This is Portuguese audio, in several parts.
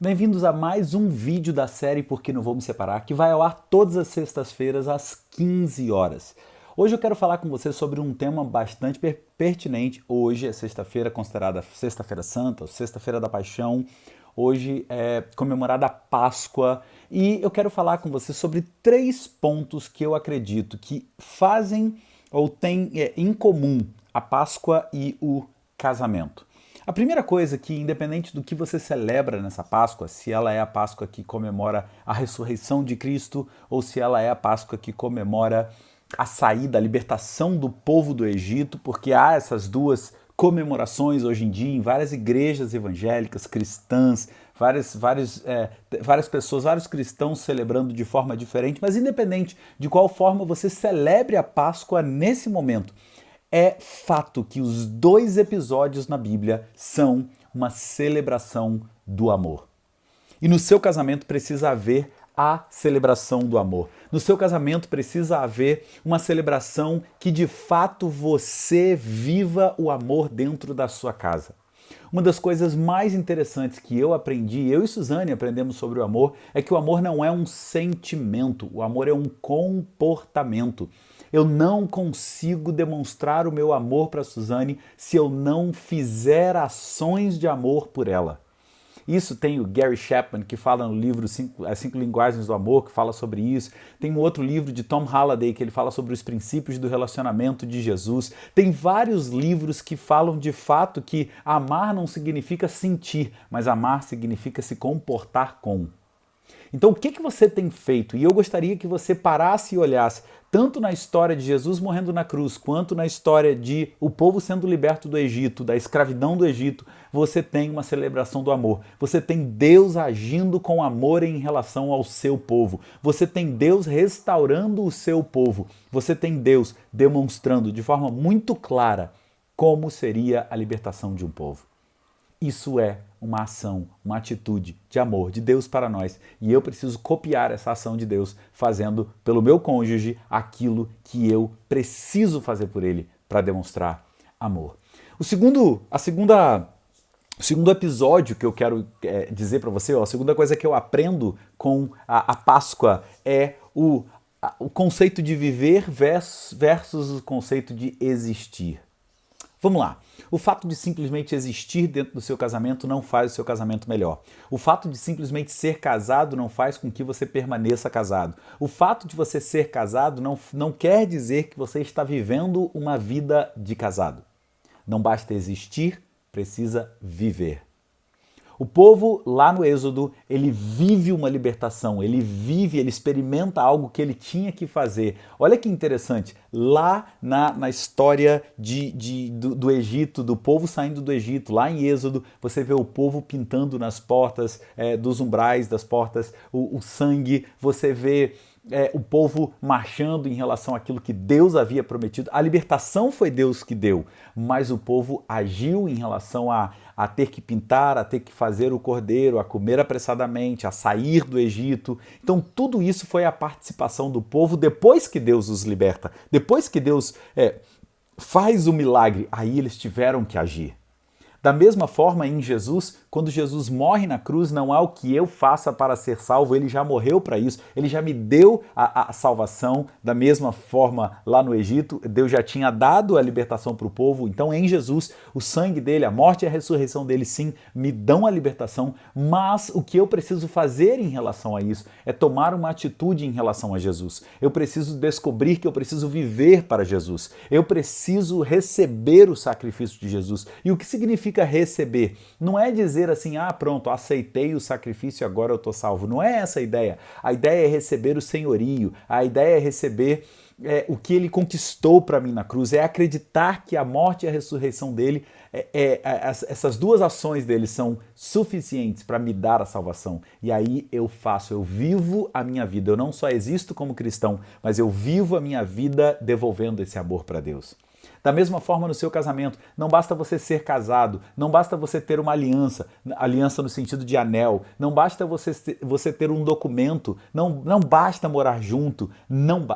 Bem-vindos a mais um vídeo da série Por que Não Vou Me Separar, que vai ao ar todas as sextas-feiras às 15 horas. Hoje eu quero falar com você sobre um tema bastante pertinente. Hoje é sexta-feira, considerada Sexta-feira Santa, ou Sexta-feira da Paixão. Hoje é comemorada a Páscoa e eu quero falar com você sobre 3 pontos que eu acredito que fazem ou têm em comum a Páscoa e o casamento. A primeira coisa que, independente do que você celebra nessa Páscoa, se ela é a Páscoa que comemora a ressurreição de Cristo ou se ela é a Páscoa que comemora a saída, a libertação do povo do Egito, porque há essas duas comemorações hoje em dia em várias igrejas evangélicas, cristãs, várias pessoas, vários cristãos celebrando de forma diferente, mas independente de qual forma você celebre a Páscoa nesse momento, é fato que os 2 episódios na Bíblia são uma celebração do amor. E no seu casamento precisa haver a celebração do amor. No seu casamento precisa haver uma celebração que de fato você viva o amor dentro da sua casa. Uma das coisas mais interessantes que eu aprendi, eu e Suzane aprendemos sobre o amor, é que o amor não é um sentimento, o amor é um comportamento. Eu não consigo demonstrar o meu amor para Suzane se eu não fizer ações de amor por ela. Isso tem o Gary Chapman, que fala no livro As 5 Linguagens do Amor, que fala sobre isso. Tem um outro livro de Tom Halliday, que ele fala sobre os princípios do relacionamento de Jesus. Tem vários livros que falam de fato que amar não significa sentir, mas amar significa se comportar com. Então, o que você tem feito? E eu gostaria que você parasse e olhasse tanto na história de Jesus morrendo na cruz, quanto na história de o povo sendo liberto do Egito, da escravidão do Egito, você tem uma celebração do amor. Você tem Deus agindo com amor em relação ao seu povo. Você tem Deus restaurando o seu povo. Você tem Deus demonstrando de forma muito clara como seria a libertação de um povo. Isso é uma ação, uma atitude de amor de Deus para nós. E eu preciso copiar essa ação de Deus fazendo pelo meu cônjuge aquilo que eu preciso fazer por ele para demonstrar amor. O segundo episódio que eu quero dizer para você, a segunda coisa que eu aprendo com a Páscoa é o conceito de viver versus o conceito de existir. Vamos lá. O fato de simplesmente existir dentro do seu casamento não faz o seu casamento melhor. O fato de simplesmente ser casado não faz com que você permaneça casado. O fato de você ser casado não quer dizer que você está vivendo uma vida de casado. Não basta existir, precisa viver. O povo lá no Êxodo, ele vive uma libertação, ele experimenta algo que ele tinha que fazer. Olha que interessante, lá na história do Egito, do povo saindo do Egito, lá em Êxodo, você vê o povo pintando nas portas dos umbrais das portas o sangue, você vê o povo marchando em relação àquilo que Deus havia prometido. A libertação foi Deus que deu, mas o povo agiu em relação a ter que pintar, a ter que fazer o cordeiro, a comer apressadamente, a sair do Egito. Então tudo isso foi a participação do povo depois que Deus os liberta. Depois que Deus faz o milagre, aí eles tiveram que agir. Da mesma forma, em Jesus, quando Jesus morre na cruz, não há o que eu faça para ser salvo, ele já morreu para isso, ele já me deu a salvação. Da mesma forma, lá no Egito, Deus já tinha dado a libertação para o povo, então em Jesus, o sangue dele, a morte e a ressurreição dele, sim, me dão a libertação, mas o que eu preciso fazer em relação a isso é tomar uma atitude em relação a Jesus. Eu preciso descobrir que eu preciso viver para Jesus, eu preciso receber o sacrifício de Jesus. E o que significa receber? Não é dizer assim, pronto, aceitei o sacrifício e agora eu estou salvo. Não é essa a ideia. A ideia é receber o senhorio, a ideia é receber o que ele conquistou para mim na cruz, é acreditar que a morte e a ressurreição dele, essas 2 ações dele são suficientes para me dar a salvação. E aí eu vivo a minha vida. Eu não só existo como cristão, mas eu vivo a minha vida devolvendo esse amor para Deus. Da mesma forma no seu casamento, não basta você ser casado, não basta você ter uma aliança, aliança no sentido de anel, não basta você ter um documento, não basta morar junto,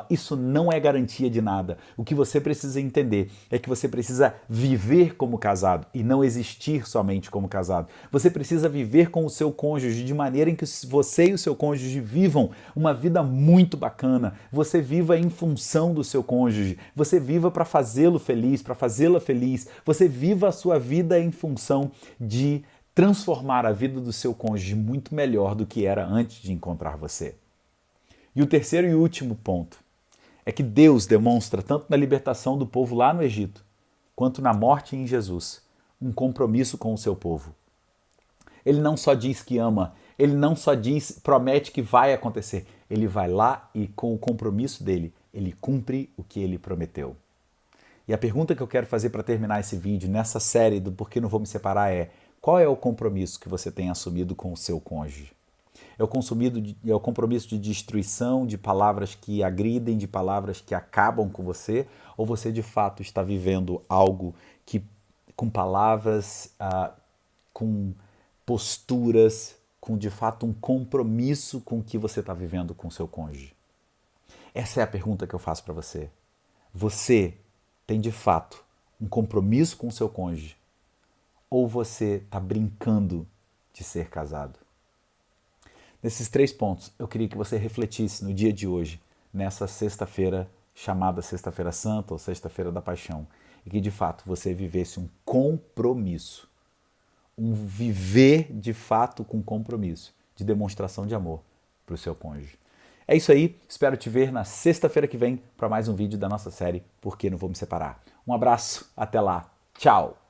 isso não é garantia de nada. O que você precisa entender é que você precisa viver como casado e não existir somente como casado. Você precisa viver com o seu cônjuge de maneira em que você e o seu cônjuge vivam uma vida muito bacana. Você viva em função do seu cônjuge. Você viva para fazê-lo feliz, para fazê-la feliz. Você viva a sua vida em função de transformar a vida do seu cônjuge muito melhor do que era antes de encontrar você. E o terceiro e último ponto é que Deus demonstra, tanto na libertação do povo lá no Egito, quanto na morte em Jesus, um compromisso com o seu povo. Ele não só diz que ama, ele não só promete que vai acontecer, ele vai lá e com o compromisso dele, ele cumpre o que ele prometeu. E a pergunta que eu quero fazer para terminar esse vídeo, nessa série do Por que Não Vou Me Separar é: qual é o compromisso que você tem assumido com o seu cônjuge? É o compromisso de destruição, de palavras que agridem, de palavras que acabam com você? Ou você de fato está vivendo algo que, com palavras, com posturas, com de fato um compromisso com o que você está vivendo com o seu cônjuge? Essa é a pergunta que eu faço para você. Você tem de fato um compromisso com o seu cônjuge? Ou você está brincando de ser casado? Nesses 3 pontos, eu queria que você refletisse no dia de hoje, nessa sexta-feira chamada Sexta-feira Santa ou Sexta-feira da Paixão, e que de fato você vivesse um compromisso, um viver de fato com compromisso, de demonstração de amor para o seu cônjuge. É isso aí, espero te ver na sexta-feira que vem para mais um vídeo da nossa série Por que Não Vou Me Separar. Um abraço, até lá, tchau!